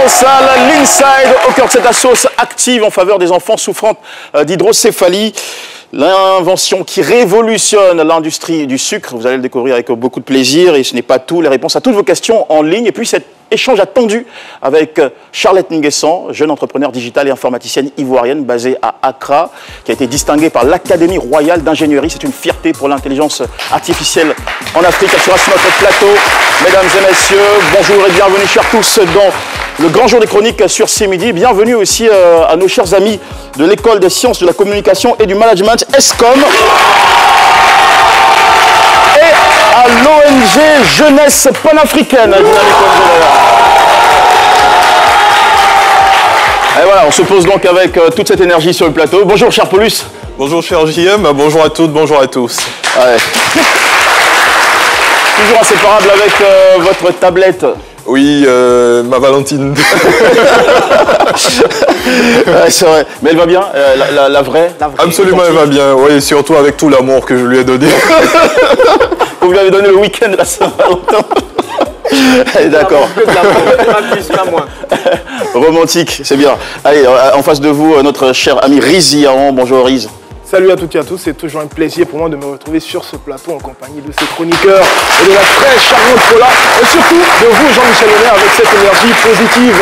salle, l'Inside, au cœur de cette assoce active en faveur des enfants souffrant d'hydrocéphalie. L'invention qui révolutionne l'industrie du sucre. Vous allez le découvrir avec beaucoup de plaisir. Et ce n'est pas tout. Les réponses à toutes vos questions en ligne. Et puis cet échange attendu avec Charlotte Nguessan, jeune entrepreneur digitale et informaticienne ivoirienne basée à Accra, qui a été distinguée par l'Académie royale d'ingénierie. C'est une fierté pour l'intelligence artificielle en Afrique. Elle sera sur notre plateau. Mesdames et messieurs, bonjour et bienvenue, chers tous, dans le grand jour des chroniques sur CMidi. Bienvenue aussi à nos chers amis de l'École des sciences de la communication et du management, ESCOM, et à l'ONG Jeunesse panafricaine. Et voilà, on se pose donc avec toute cette énergie sur le plateau. Bonjour, cher Paulus. Bonjour, cher JM. Bonjour à toutes, bonjour à tous. Ouais. Toujours inséparable avec votre tablette. Oui, ma Valentine. Ouais, c'est vrai. Mais elle va bien, la vraie, Absolument, elle va bien. Oui, surtout avec tout l'amour que je lui ai donné. Vous lui avez donné le week-end de la Saint-Valentin. D'accord. Romantique, c'est bien. Allez, en face de vous, notre cher ami Riz Yaron. Bonjour Riz. Salut à toutes et à tous, c'est toujours un plaisir pour moi de me retrouver sur ce plateau en compagnie de ces chroniqueurs et de la très charmante Paula et surtout de vous Jean-Michel Honnet avec cette énergie positive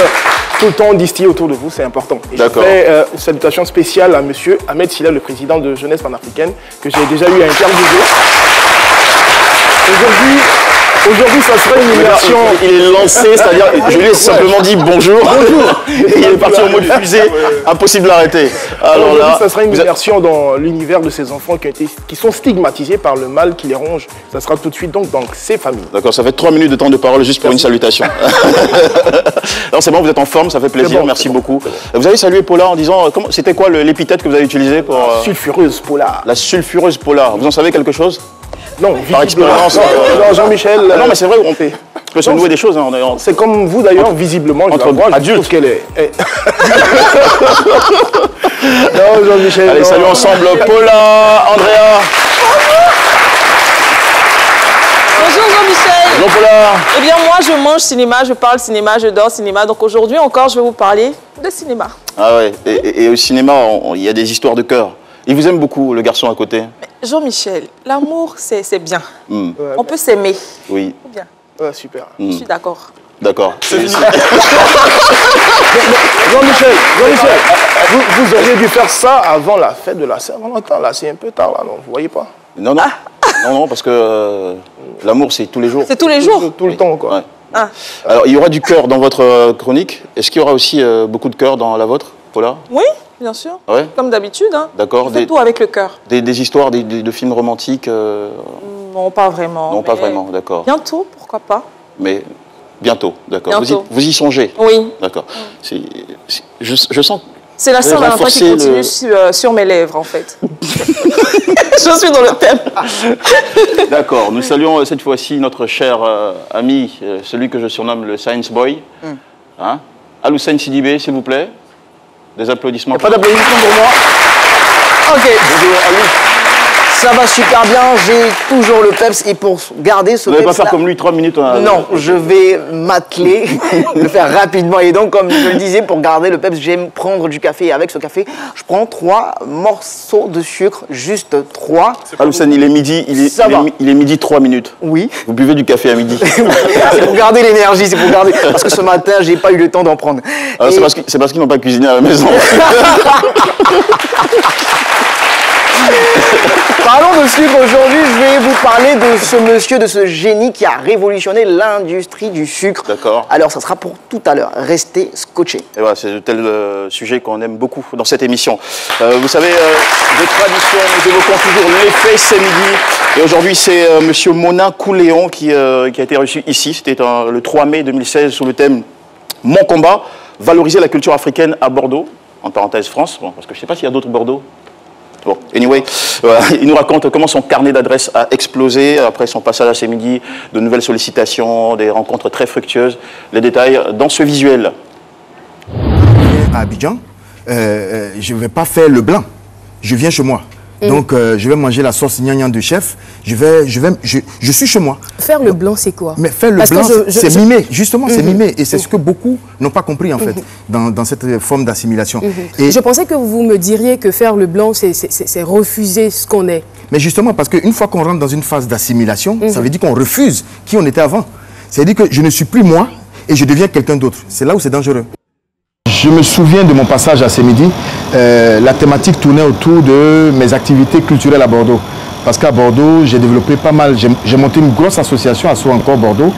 tout le temps distillée autour de vous, c'est important. Et je fais une salutation spéciale à monsieur Ahmed Silla, le président de Jeunesse panafricaine, que j'ai déjà eu à interviewer. Aujourd'hui, ça serait une immersion. Il est lancé, c'est-à-dire, je lui ai simplement dit bonjour. Et il est parti en mode fusée, impossible d'arrêter. Alors là, ça sera une immersion dans l'univers de ces enfants qui sont stigmatisés par le mal qui les ronge. Ça sera tout de suite donc dans ces familles. D'accord, ça fait 3 minutes de temps de parole juste pour une salutation. Alors c'est bon, vous êtes en forme, ça fait plaisir, merci beaucoup. Vous avez salué Paula en disant, c'était quoi l'épithète que vous avez utilisé pour... La sulfureuse Paula. La sulfureuse Paula. Vous en savez quelque chose? Non, par expérience. Non, Jean-Michel. Non, mais c'est vrai, on peut se nouer des choses. Hein, c'est comme vous d'ailleurs, visiblement, entre adultes. Qu'elle est. Non, Jean-Michel. Allez, salut ensemble, Paula, Andrea. Bonjour Jean-Michel. Bonjour Paula. Eh bien moi, je mange cinéma, je parle cinéma, je dors cinéma. Donc aujourd'hui encore, je vais vous parler de cinéma. Ah ouais, et au cinéma, il y a des histoires de cœur. Il vous aime beaucoup, le garçon à côté? Jean-Michel, l'amour, c'est bien. Mm. On peut s'aimer. Oui. C'est bien. Ouais, super. Je suis d'accord. D'accord. Jean-Michel, vous auriez dû faire ça avant la fête de la Saint-Valentin. Là, c'est un peu tard, là, non? Vous voyez pas? Non, non. Non, parce que l'amour, c'est tous les jours. C'est tous les jours? Tout le temps, quoi. Ouais. Ah. Alors, il y aura du cœur dans votre chronique. Est-ce qu'il y aura aussi beaucoup de cœur dans la vôtre, Paula? Oui, bien sûr. Ouais. Comme d'habitude. Hein. D'accord. Tout avec le cœur. Des histoires, de films romantiques Non, pas vraiment. Non, pas vraiment, d'accord. Bientôt, pourquoi pas? Mais bientôt, d'accord. Vous y songez? Oui. D'accord. Je sens... C'est la Saint-Valentin qui continue sur mes lèvres, en fait. Je suis dans le thème. D'accord. Nous saluons cette fois-ci notre cher ami, celui que je surnomme le Science Boy. Hein? Aloussène Sidibé, s'il vous plaît. Des applaudissements. Pas d'applaudissements pour moi. Ok. Bonjour, Alou. Ça va super bien, j'ai toujours le peps et pour garder ce peps. Vous n'allez pas faire comme lui 3 minutes. Non, je vais m'atteler, le faire rapidement. Et donc, comme je le disais, pour garder le peps, j'aime prendre du café. Et avec ce café, je prends 3 morceaux de sucre, juste 3. Aloussène, il est midi, il est midi 3 minutes. Oui. Vous buvez du café à midi. C'est pour garder l'énergie, c'est pour garder. Parce que ce matin, j'ai pas eu le temps d'en prendre. C'est parce qu'ils n'ont pas cuisiné à la maison. Parlons de sucre aujourd'hui, je vais vous parler de ce monsieur, de ce génie qui a révolutionné l'industrie du sucre. D'accord. Alors ça sera pour tout à l'heure, restez scotchés. Et voilà, c'est de tels sujets qu'on aime beaucoup dans cette émission. Vous savez, de tradition, nous évoquons toujours l'effet c'est midi. Et aujourd'hui, c'est monsieur Monin Couléon qui a été reçu ici. C'était le 3 mai 2016 sous le thème « Mon combat, valoriser la culture africaine à Bordeaux ». En parenthèse France, bon, parce que je ne sais pas s'il y a d'autres Bordeaux. Bon, anyway, voilà, il nous raconte comment son carnet d'adresses a explosé après son passage à CMidi, de nouvelles sollicitations, des rencontres très fructueuses. Les détails dans ce visuel. À Abidjan, je ne vais pas faire le blanc. Je viens chez moi. Donc, je vais manger la sauce gnangnan de chef. Je suis chez moi. Faire le blanc, c'est quoi? Mais faire le blanc, c'est mimer. Justement, c'est mimer. Et c'est ce que beaucoup n'ont pas compris, en fait, dans cette forme d'assimilation. Et je pensais que vous me diriez que faire le blanc, c'est refuser ce qu'on est. Mais justement, parce qu'une fois qu'on rentre dans une phase d'assimilation, ça veut dire qu'on refuse qui on était avant. C'est-à-dire que je ne suis plus moi et je deviens quelqu'un d'autre. C'est là où c'est dangereux. Je me souviens de mon passage à Sémidi. La thématique tournait autour de mes activités culturelles à Bordeaux. Parce qu'à Bordeaux, j'ai développé pas mal. J'ai monté une grosse association à Sceaux Encore Bordeaux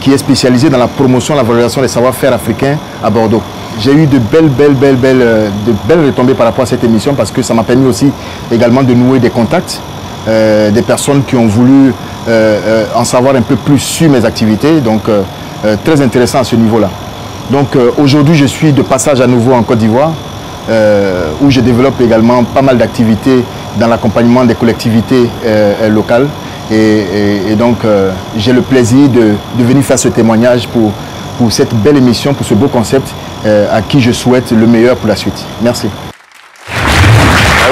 qui est spécialisée dans la promotion et la valorisation des savoir-faire africains à Bordeaux. J'ai eu de belles retombées par rapport à cette émission parce que ça m'a permis aussi également de nouer des contacts, des personnes qui ont voulu en savoir un peu plus sur mes activités. Donc, très intéressant à ce niveau-là. Donc aujourd'hui, je suis de passage à nouveau en Côte d'Ivoire, où je développe également pas mal d'activités dans l'accompagnement des collectivités locales. Et donc, j'ai le plaisir de venir faire ce témoignage pour cette belle émission, pour ce beau concept, à qui je souhaite le meilleur pour la suite. Merci. Et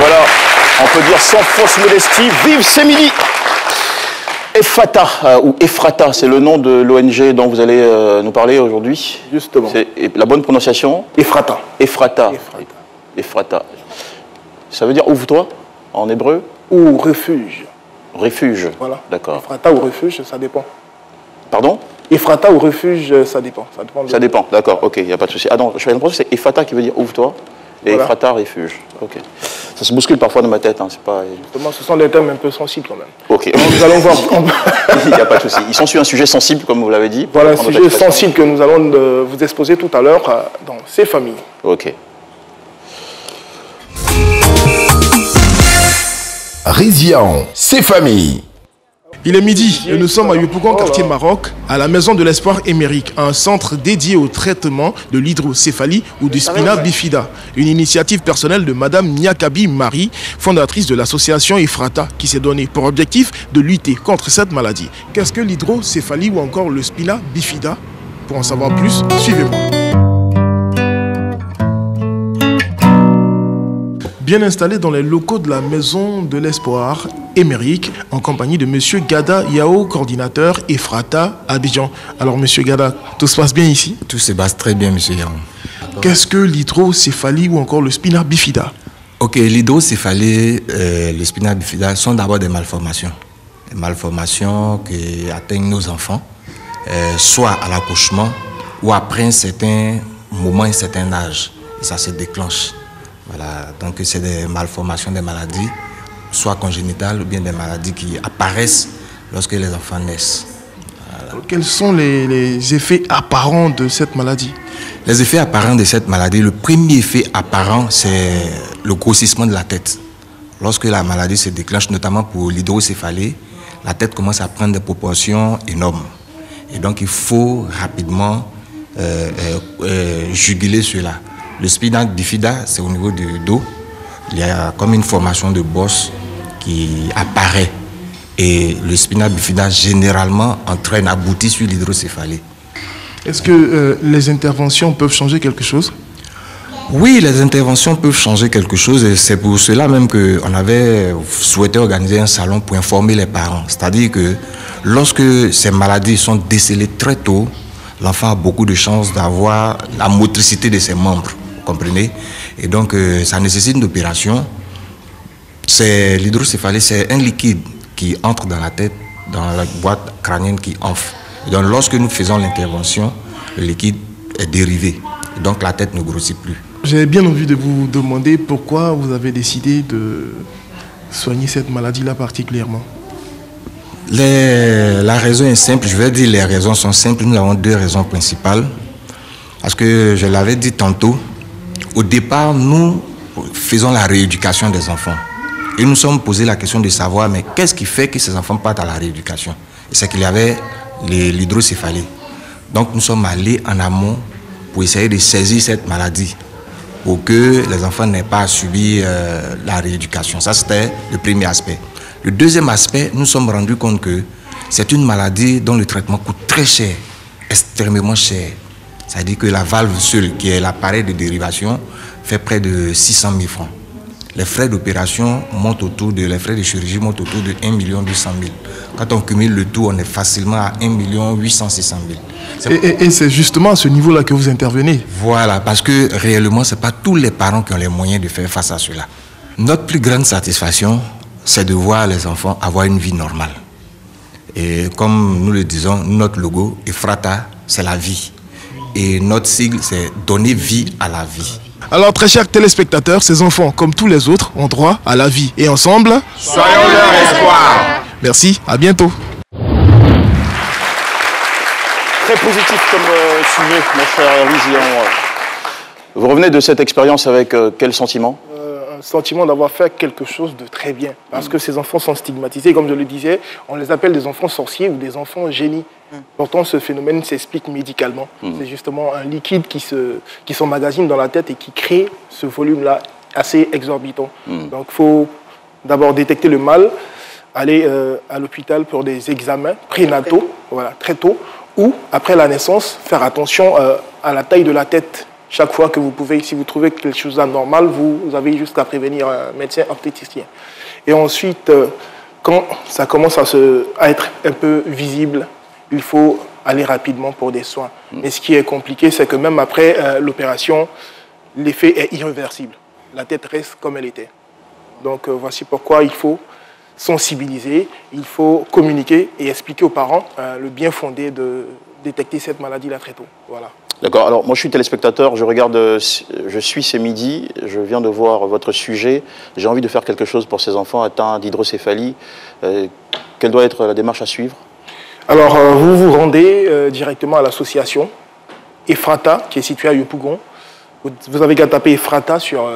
voilà, on peut dire sans fausse modestie, vive Sémidi! Ephrata, ou Ephrata, c'est le nom de l'ONG dont vous allez nous parler aujourd'hui. Justement. C'est la bonne prononciation? Ephrata. Ephrata. Ephrata. Ça veut dire ouvre-toi en hébreu? Ou refuge. Refuge. Voilà. D'accord. Ephrata ou refuge, ça dépend. Pardon? Ephrata ou refuge, ça dépend. Ça dépend, d'accord, ok, il n'y a pas de souci. Ah non, je fais une prononciation, c'est Ephrata qui veut dire ouvre-toi, et voilà. Ephrata, refuge. Ok. Ça se bouscule parfois dans ma tête, hein, c'est pas... Justement, ce sont des thèmes un peu sensibles quand même. Ok. Donc, nous allons voir. Il n'y a pas de souci. Ils sont sur un sujet sensible, comme vous l'avez dit. Voilà un sujet sensible que nous allons vous exposer tout à l'heure dans ces familles. Ok. Rizian, ces familles. Il est midi et nous sommes à Yopougon, quartier Maroc, à la Maison de l'Espoir Émérique, un centre dédié au traitement de l'hydrocéphalie ou du spina bifida. Une initiative personnelle de Madame Niakabi Marie, fondatrice de l'association Ephrata, qui s'est donné pour objectif de lutter contre cette maladie. Qu'est-ce que l'hydrocéphalie ou encore le spina bifida? Pour en savoir plus, suivez-moi. Bien installé dans les locaux de la Maison de l'Espoir Émérique, en compagnie de Monsieur Gada Yao, coordinateur Ephrata Abidjan. Alors Monsieur Gada, tout se passe bien ici? Tout se passe très bien, Monsieur Yao. Qu'est-ce que l'hydrocéphalie ou encore le spina bifida? Ok, l'hydrocéphalie, le spina bifida sont d'abord des malformations. Des malformations qui atteignent nos enfants, soit à l'accouchement ou après un certain moment, un certain âge. Et ça se déclenche. Voilà, donc c'est des malformations, des maladies, soit congénitales ou bien des maladies qui apparaissent lorsque les enfants naissent. Voilà. Quels sont les effets apparents de cette maladie? Les effets apparents de cette maladie, le premier effet apparent, c'est le grossissement de la tête. Lorsque la maladie se déclenche, notamment pour l'hydrocéphalie, la tête commence à prendre des proportions énormes. Et donc il faut rapidement juguler cela. Le spina bifida, c'est au niveau du dos. Il y a comme une formation de bosse qui apparaît. Et le spina bifida, généralement, aboutit sur l'hydrocéphalie. Est-ce que les interventions peuvent changer quelque chose? Oui, les interventions peuvent changer quelque chose. Et c'est pour cela même qu'on avait souhaité organiser un salon pour informer les parents. C'est-à-dire que lorsque ces maladies sont décelées très tôt, l'enfant a beaucoup de chances d'avoir la motricité de ses membres. Comprenez? Et donc, ça nécessite une opération. L'hydrocéphalie, c'est un liquide qui entre dans la tête, dans la boîte crânienne qui enfle. Et donc, lorsque nous faisons l'intervention, le liquide est dérivé. Et donc, la tête ne grossit plus. J'avais bien envie de vous demander pourquoi vous avez décidé de soigner cette maladie-là particulièrement. La raison est simple. Je vais dire les raisons sont simples. Nous avons deux raisons principales. Parce que je l'avais dit tantôt, au départ, nous faisons la rééducation des enfants. Et nous nous sommes posé la question de savoir, mais qu'est-ce qui fait que ces enfants partent à la rééducation? C'est qu'il y avait l'hydrocéphalie. Donc nous sommes allés en amont pour essayer de saisir cette maladie, pour que les enfants n'aient pas à subir la rééducation. Ça, c'était le premier aspect. Le deuxième aspect, nous nous sommes rendus compte que c'est une maladie dont le traitement coûte très cher, extrêmement cher. C'est-à-dire que la valve seule, qui est l'appareil de dérivation, fait près de 600 000 francs. les frais d'opération montent autour de, les frais de chirurgie montent autour de 1 200 000. Quand on cumule le tout, on est facilement à 1 800 000. Et c'est justement à ce niveau-là que vous intervenez. Voilà, parce que réellement, ce n'est pas tous les parents qui ont les moyens de faire face à cela. Notre plus grande satisfaction, c'est de voir les enfants avoir une vie normale. Et comme nous le disons, notre logo, Ephrata, c'est la vie. Et notre sigle, c'est donner vie à la vie. Alors, très chers téléspectateurs, ces enfants, comme tous les autres, ont droit à la vie. Et ensemble, soyons leur espoir. Merci, à bientôt. Très positif comme sujet, mon cher Rizillon. Vous revenez de cette expérience avec quel sentiment? Un sentiment d'avoir fait quelque chose de très bien. Parce que ces enfants sont stigmatisés, comme je le disais, on les appelle des enfants sorciers ou des enfants génies. Pourtant, ce phénomène s'explique médicalement. C'est justement un liquide qui s'emmagasine dans la tête et qui crée ce volume-là assez exorbitant. Donc, il faut d'abord détecter le mal, aller à l'hôpital pour des examens prénataux, voilà, très tôt, ou après la naissance, faire attention à la taille de la tête. Chaque fois que vous pouvez, si vous trouvez quelque chose d'anormal, vous avez juste à prévenir un médecin obstétricien. Et ensuite, quand ça commence à être un peu visible, il faut aller rapidement pour des soins. Mais ce qui est compliqué, c'est que même après l'opération, l'effet est irréversible. La tête reste comme elle était. Donc voici pourquoi il faut sensibiliser, il faut communiquer et expliquer aux parents le bien fondé de détecter cette maladie-là très tôt. Voilà. D'accord, alors moi je suis téléspectateur, je suis C'est Midi, je viens de voir votre sujet, j'ai envie de faire quelque chose pour ces enfants atteints d'hydrocéphalie. Quelle doit être la démarche à suivre? Alors vous vous rendez directement à l'association Ephrata, qui est située à Yopougon. Vous avez qu'à taper Ephrata sur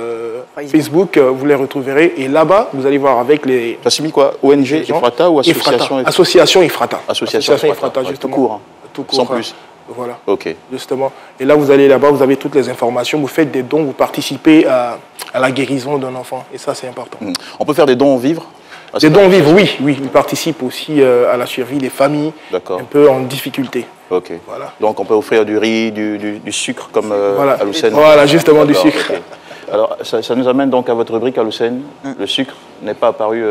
Facebook, vous les retrouverez. Et là-bas, vous allez voir avec les... Ça signifie quoi? ONG Ephrata ou association Ephrata. Association Ephrata. Association Ephrata, justement. Tout court, hein. Tout court, sans plus. Voilà, ok. Justement. Et là, vous allez là-bas, vous avez toutes les informations, vous faites des dons, vous participez à la guérison d'un enfant. Et ça, c'est important. On peut faire des dons vivres? Des dons vivres, oui. Ils participent aussi à la survie des familles un peu en difficulté. Ok. Voilà. Donc, on peut offrir du riz, du sucre, comme voilà. à Lucène. Voilà, justement, du sucre. Okay. Alors, ça nous amène donc à votre rubrique à Lucène. Le sucre n'est pas apparu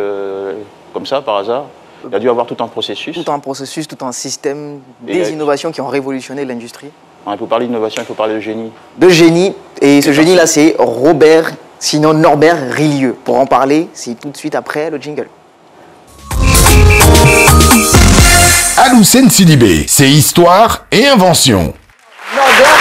comme ça, par hasard. Il a dû avoir tout un processus. Tout un processus, tout un système, des innovations qui ont révolutionné l'industrie. Il faut parler d'innovation, il faut parler de génie. De génie, et ce génie-là, c'est Robert, sinon Norbert Rillieux. Pour en parler, c'est tout de suite après le jingle. Aloussène Sidibé, c'est histoire et invention. Norbert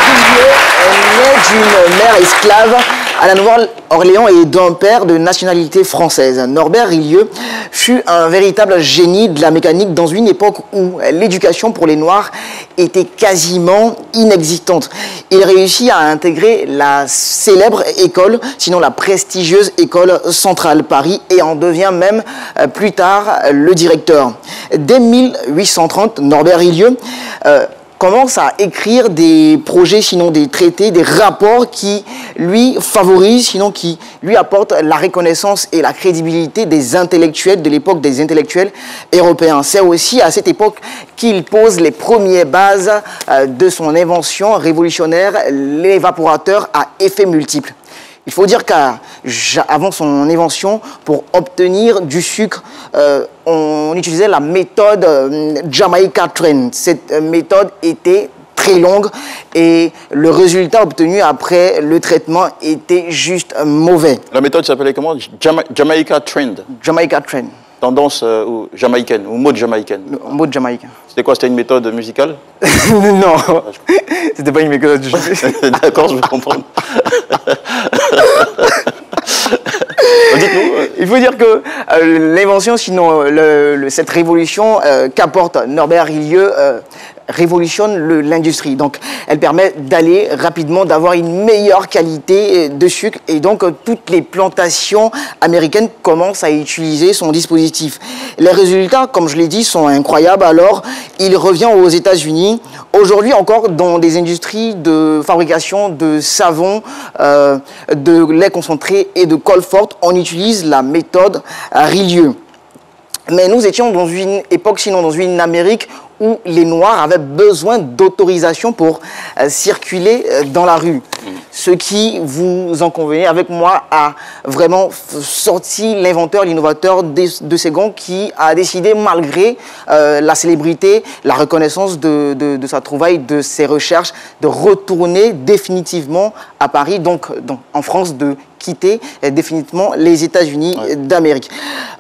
Rillieux est né d'une mère esclave à la Nouvelle-Orléans et d'un père de nationalité française. Norbert Rillieux fut un véritable génie de la mécanique dans une époque où l'éducation pour les Noirs était quasiment inexistante. Il réussit à intégrer la célèbre école, sinon la prestigieuse école centrale Paris, et en devient même plus tard le directeur. Dès 1830, Norbert Rillieux commence à écrire des projets, sinon des traités, des rapports qui lui favorisent, sinon qui lui apportent la reconnaissance et la crédibilité des intellectuels de l'époque, des intellectuels européens. C'est aussi à cette époque qu'il pose les premières bases de son invention révolutionnaire, l'évaporateur à effet multiple. Il faut dire qu'avant son invention, pour obtenir du sucre, on utilisait la méthode Jamaica Trend. Cette méthode était très longue et le résultat obtenu après le traitement était juste mauvais. La méthode s'appelait comment? Jamaica Trend. Jamaica Trend. Tendance jamaïcaine ou mode jamaïcaine. Mode jamaïcain. C'était quoi? C'était une méthode musicale? Non, c'était pas une méthode. D'accord, je vais comprendre. Dites-nous. Il faut dire que l'invention, sinon cette révolution qu'apporte Norbert Rillieux, révolutionne l'industrie. Donc, elle permet d'aller rapidement, d'avoir une meilleure qualité de sucre. Et donc, toutes les plantations américaines commencent à utiliser son dispositif. Les résultats, comme je l'ai dit, sont incroyables. Alors, il revient aux États-Unis. Aujourd'hui encore, dans des industries de fabrication de savon, de lait concentré et de colle forte, on utilise la méthode Rillieux. Mais nous étions dans une époque, sinon dans une Amérique, où les Noirs avaient besoin d'autorisation pour circuler dans la rue. ce qui, vous en convenez avec moi, a vraiment sorti l'inventeur, l'innovateur de ces gants qui a décidé, malgré la célébrité, la reconnaissance de sa trouvaille, de ses recherches, de retourner définitivement à Paris, donc en France, de quitter définitivement les États-Unis d'Amérique.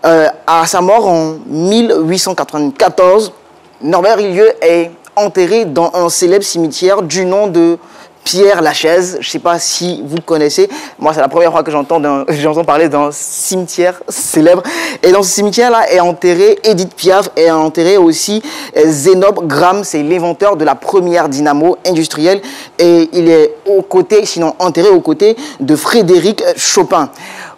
À sa mort en 1894, Norbert Hillieux est enterré dans un célèbre cimetière du nom de Pierre Lachaise. Je ne sais pas si vous connaissez. Moi, c'est la première fois que j'entends parler d'un cimetière célèbre. Et dans ce cimetière-là est enterré Edith Piaf, est enterré aussi Zénobe Gramme. C'est l'inventeur de la première dynamo industrielle. Et il est aux côtés, sinon enterré aux côtés de Frédéric Chopin.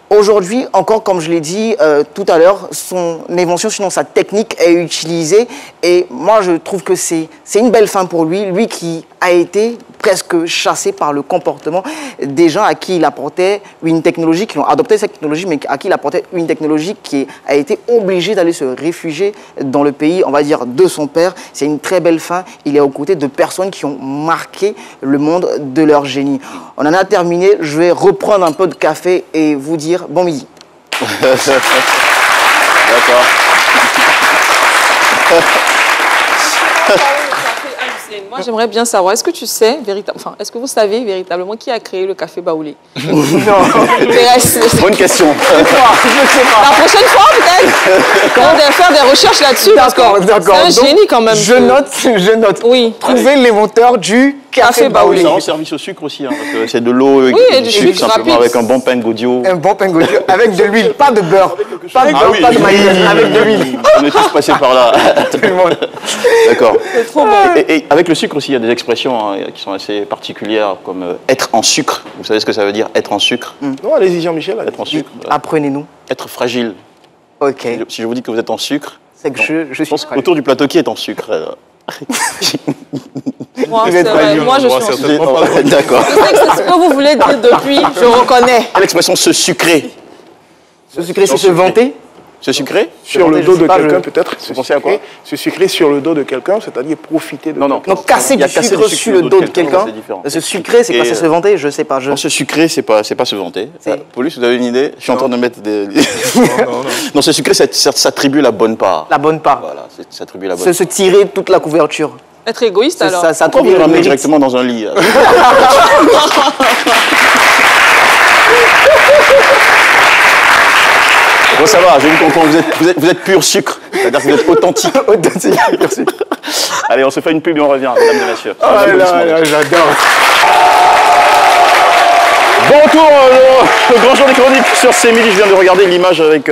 Aujourd'hui, encore comme je l'ai dit tout à l'heure, son invention, sinon sa technique est utilisée. Et moi, je trouve que c'est une belle fin pour lui. Lui qui a été presque chassé par le comportement des gens à qui il apportait une technologie, qui ont adopté cette technologie, mais à qui il apportait une technologie qui a été obligé d'aller se réfugier dans le pays, on va dire, de son père. C'est une très belle fin. Il est aux côtés de personnes qui ont marqué le monde de leur génie. On en a terminé. Je vais reprendre un peu de café et vous dire bon midi. D'accord. Moi, j'aimerais bien savoir, est-ce que tu sais, est-ce que vous savez véritablement qui a créé le café baoulé? Non. Bonne question. La prochaine fois, peut-être, on va faire des recherches là-dessus. D'accord. C'est un génie quand même. Je note. Oui. Trouver l'inventeur du café baoulé. Ça rend service au sucre aussi, parce que c'est de l'eau et et du du sucre, sucre simplement, rapide. avec un bon pain gaudio. Un bon pain gaudio avec de l'huile, pas de beurre. Pas de beurre, pas de mayonnaise, avec de l'huile. On est tous passés par là. Tout le monde. D'accord. C'est trop bon. Et avec le sucre aussi, il y a des expressions qui sont assez particulières, comme être en sucre. Vous savez ce que ça veut dire, être en sucre? Non, allez-y, Jean-Michel. Être en sucre. Apprenez-nous. Être fragile. Ok. Si je vous dis que vous êtes en sucre, C'est que je suis fragile. autour du plateau, qui est en sucre? Moi, c'est vrai. Moi, je suis en sucre. D'accord. Je sais que c'est ce que vous voulez dire depuis. Je reconnais. L'expression se sucrer. Se sucrer, c'est se vanter. Se sucrer? Sur le dos de quelqu'un, peut-être. Vous pensez à quoi? Se sucrer sur le dos de quelqu'un, c'est-à-dire profiter de Non. Donc casser Il y a du casser sucre du sur le dos de quelqu'un. c'est différent. Se sucrer, c'est pas se vanter, je sais pas. Non, se sucrer, c'est pas se vanter. Paulus, vous avez une idée? Je suis en train de mettre des... Non, se sucrer, ça s'attribue la bonne part. La bonne part. Voilà, ça attribue la bonne part. Se tirer toute la couverture. Être égoïste, alors. Ça Pourquoi vous attribue le le ramenez mérite. directement dans un lit? Bon, ça va, j'ai vu qu'on vous êtes pur sucre. C'est-à-dire que vous êtes authentique. Authentique, pur sucre. Allez, on se fait une pub et on revient, mesdames et messieurs. J'adore. Bon retour, le grand jour des chroniques sur C'est Midi. Je viens de regarder l'image avec,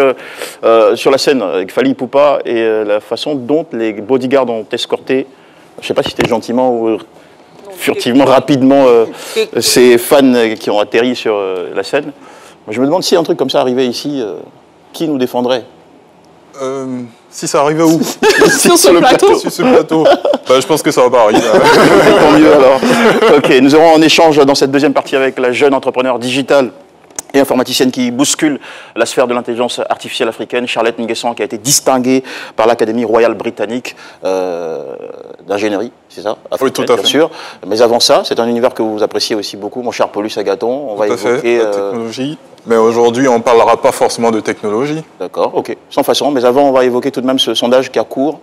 sur la scène avec Fally Ipupa et la façon dont les bodyguards ont escorté, je ne sais pas si c'était gentiment ou furtivement, rapidement, ces fans qui ont atterri sur la scène. Je me demande si un truc comme ça arrivait ici, qui nous défendrait? Si ça arrivait où? Sur ce plateau. Sur ce plateau. Je pense que ça va pas arriver. Tant mieux alors. Ok, nous aurons un échange dans cette deuxième partie avec la jeune entrepreneur digitale et informaticienne qui bouscule la sphère de l'intelligence artificielle africaine, Charlotte Nguessan, qui a été distinguée par l'Académie royale britannique d'ingénierie, c'est ça? Oui, tout à fait. Bien sûr. Mais avant ça, c'est un univers que vous appréciez aussi beaucoup, mon cher Paulus Agathon. On va évoquer... la technologie. Mais aujourd'hui, on ne parlera pas forcément de technologie. D'accord, ok. Sans façon. Mais avant, on va évoquer tout de même ce sondage qui a cours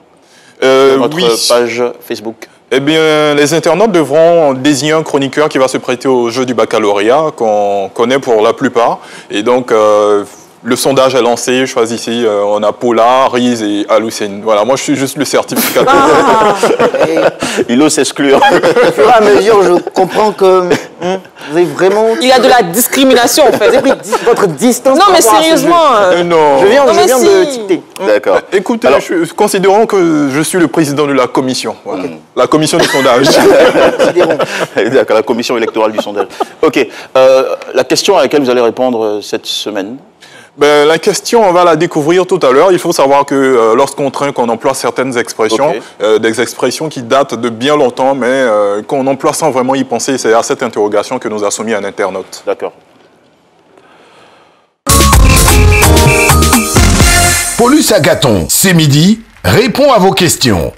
sur notre page Facebook. Eh bien, les internautes devront désigner un chroniqueur qui va se prêter au jeu du baccalauréat, qu'on connaît pour la plupart. Et donc, le sondage est lancé. Choisissez, on a Paula, Riz et Aloucène. Voilà, moi, je suis juste le certificateur. Il ose s'exclure. Au fur et à mesure, je comprends que vous avez vraiment... Il y a de la discrimination, en fait. Vous avez pris votre distance. Non, par mais rapport à ce sérieusement. jeu. Non. Je viens de si. dicter. D'accord. Écoutez, Alors- considérons que je suis le président de la commission. Voilà. La commission du sondage. D'accord, la commission électorale du sondage. Ok. La question à laquelle vous allez répondre cette semaine. La question, on va la découvrir tout à l'heure. Il faut savoir que lorsqu'on trinque, on emploie certaines expressions, des expressions qui datent de bien longtemps, mais qu'on emploie sans vraiment y penser. C'est à cette interrogation que nous a soumis un internaute. D'accord. Paulus Agathon, C'est Midi, répond à vos questions.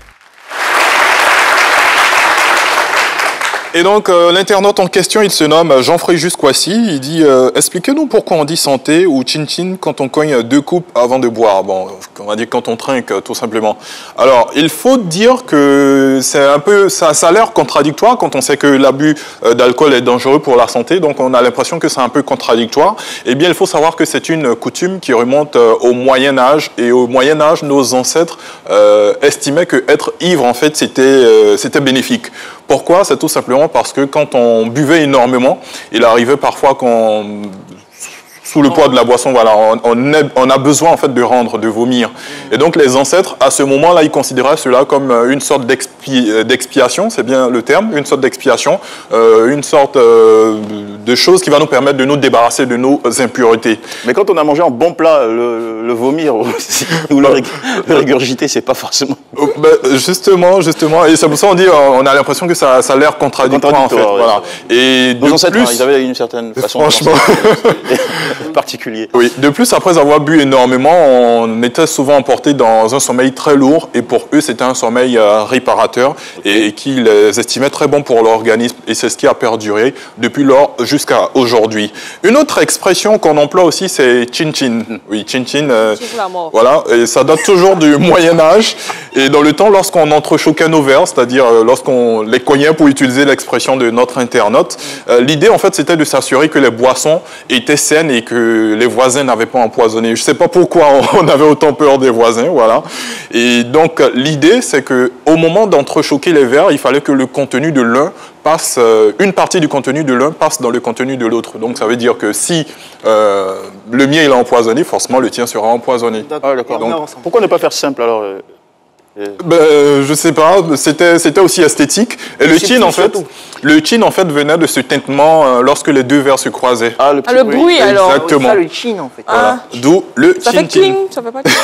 Et donc, l'internaute en question, il se nomme Jean-Fréjus Kwasi. Il dit expliquez-nous pourquoi on dit santé ou chin-chin quand on cogne 2 coupes avant de boire. Bon, on va dire quand on trinque, tout simplement. Alors, il faut dire que c'est un peu, ça a l'air contradictoire quand on sait que l'abus d'alcool est dangereux pour la santé. Donc, on a l'impression que c'est un peu contradictoire. Eh bien, il faut savoir que c'est une coutume qui remonte au Moyen-Âge. Et au Moyen-Âge, nos ancêtres estimaient que être ivre, en fait, c'était bénéfique. Pourquoi? C'est tout simplement parce que quand on buvait énormément, il arrivait parfois qu'on, sous le poids de la boisson, voilà, on a besoin en fait de vomir. Et donc les ancêtres, à ce moment-là, ils considéraient cela comme une sorte d'expiation, c'est bien le terme, une sorte d'expiation, une sorte de chose qui va nous permettre de nous débarrasser de nos impuretés. Mais quand on a mangé un bon plat, le vomir ou le régurgiter, c'est pas forcément... Justement, et c'est pour ça qu'on dit, on a l'impression que ça a l'air contradictoire en fait. Ouais, voilà. Et nos ancêtres, ils avaient une certaine façon franchement, particulier. Oui, de plus, après avoir bu énormément, on était souvent emporté dans un sommeil très lourd et pour eux, c'était un sommeil réparateur et qu'ils estimaient très bon pour l'organisme et c'est ce qui a perduré depuis lors jusqu'à aujourd'hui. Une autre expression qu'on emploie aussi, c'est chin-chin. Oui, chin-chin, voilà, et ça date toujours du Moyen-Âge et dans le temps, lorsqu'on entrechoquait nos verres, c'est-à-dire lorsqu'on les cognait pour utiliser l'expression de notre internaute, l'idée, en fait, c'était de s'assurer que les boissons étaient saines et que les voisins n'avaient pas empoisonné. Je ne sais pas pourquoi on avait autant peur des voisins, voilà. Et donc, l'idée, c'est qu'au moment d'entrechoquer les verres, il fallait que le contenu de l'un passe, une partie du contenu de l'un passe dans le contenu de l'autre. Donc, ça veut dire que si le mien il est empoisonné, forcément, le tien sera empoisonné. Ah, d'accord. Pourquoi ne pas faire simple, alors je sais pas, c'était aussi esthétique. Et le chin en fait venait de ce tintement lorsque les deux verres se croisaient. Ah, le bruit alors. Exactement. Ça, le chin en fait. Voilà. D'où le chin. Ça fait cling, ça fait pas cling.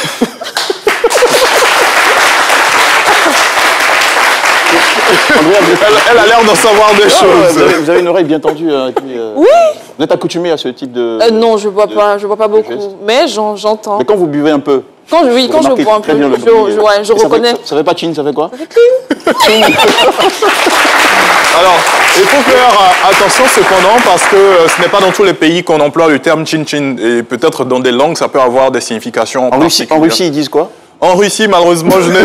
Elle a l'air d'en savoir des choses. Vous avez une oreille bien tendue. Oui. Vous êtes accoutumé à ce type de... Non, je bois pas beaucoup, mais j'entends. Mais quand vous buvez un peu. Quand je bois un peu, je reconnais. Ça fait pas chin, ça fait quoi? Ça fait cling. Alors, il faut faire attention cependant parce que ce n'est pas dans tous les pays qu'on emploie le terme chin-chin. Et peut-être dans des langues, ça peut avoir des significations particulières. En Russie, ils disent quoi? En Russie, malheureusement, je n'ai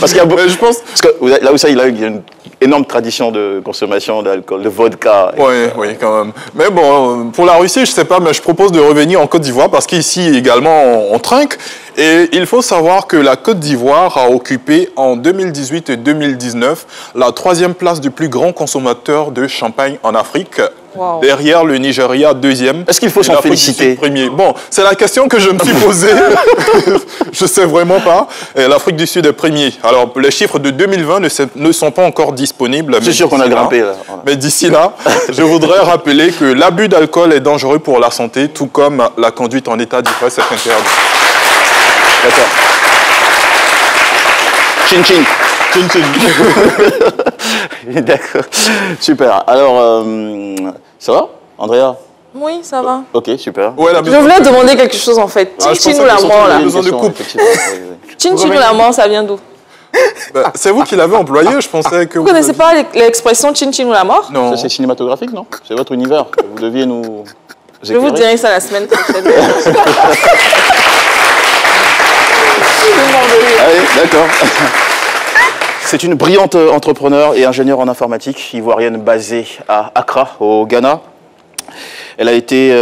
parce qu'il y a je pense parce que là où ça, il a une énorme tradition de consommation d'alcool, de vodka. Oui, quand même. Mais bon, pour la Russie, je ne sais pas, mais je propose de revenir en Côte d'Ivoire parce qu'ici également, on trinque. Et il faut savoir que la Côte d'Ivoire a occupé en 2018 et 2019 la 3e place du plus grand consommateur de champagne en Afrique. Wow. Derrière le Nigeria, 2e. Est-ce qu'il faut s'en féliciter? Premier. Bon, c'est la question que je me suis posée. Je ne sais vraiment pas. L'Afrique du Sud est premier. Alors, les chiffres de 2020 ne sont pas encore disponibles. C'est sûr qu'on a grimpé là. Mais d'ici là, je voudrais rappeler que l'abus d'alcool est dangereux pour la santé, tout comme la conduite en état d'ivresse est interdite. D'accord. Chin-chin. D'accord. Super. Alors, ça va, Andrea? Oui, ça va. Ok, super. Ouais, je voulais demander quelque chose en fait. Chin-chin ou la mort là? Chin-chin ou la mort, ça vient d'où? C'est vous qui l'avez employé, je pensais que... Vous ne connaissez pas l'expression chin-chin ou la mort? Non. Ça, c'est cinématographique, non? C'est votre univers. Vous deviez nous... Je vous dirai ça la semaine prochaine. Allez, d'accord. C'est une brillante entrepreneure et ingénieure en informatique ivoirienne basée à Accra, au Ghana. Elle a été,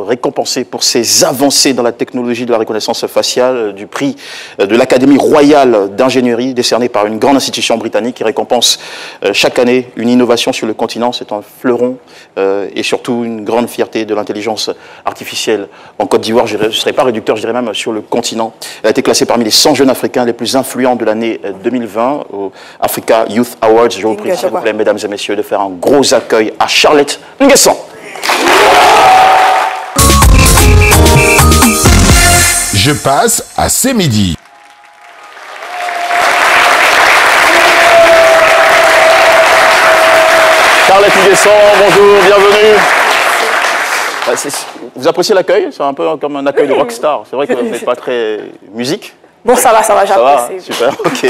récompensée pour ses avancées dans la technologie de la reconnaissance faciale du prix de l'Académie royale d'ingénierie décerné par une grande institution britannique qui récompense chaque année une innovation sur le continent. C'est un fleuron et surtout une grande fierté de l'intelligence artificielle en Côte d'Ivoire. Je ne serais pas réducteur, je dirais même sur le continent. Elle a été classée parmi les 100 jeunes Africains les plus influents de l'année 2020 au Africa Youth Awards. Je vous prie, s'il vous plaît, mesdames et messieurs, de faire un gros accueil à Charlotte Nguessan. Je passe à C'est midi. Charlotte Nguessan, bonjour, bienvenue. Vous appréciez l'accueil? C'est un peu comme un accueil de rockstar. C'est vrai que vous n'êtes pas très musique. Bon, ça va, j'apprécie. Super, ok.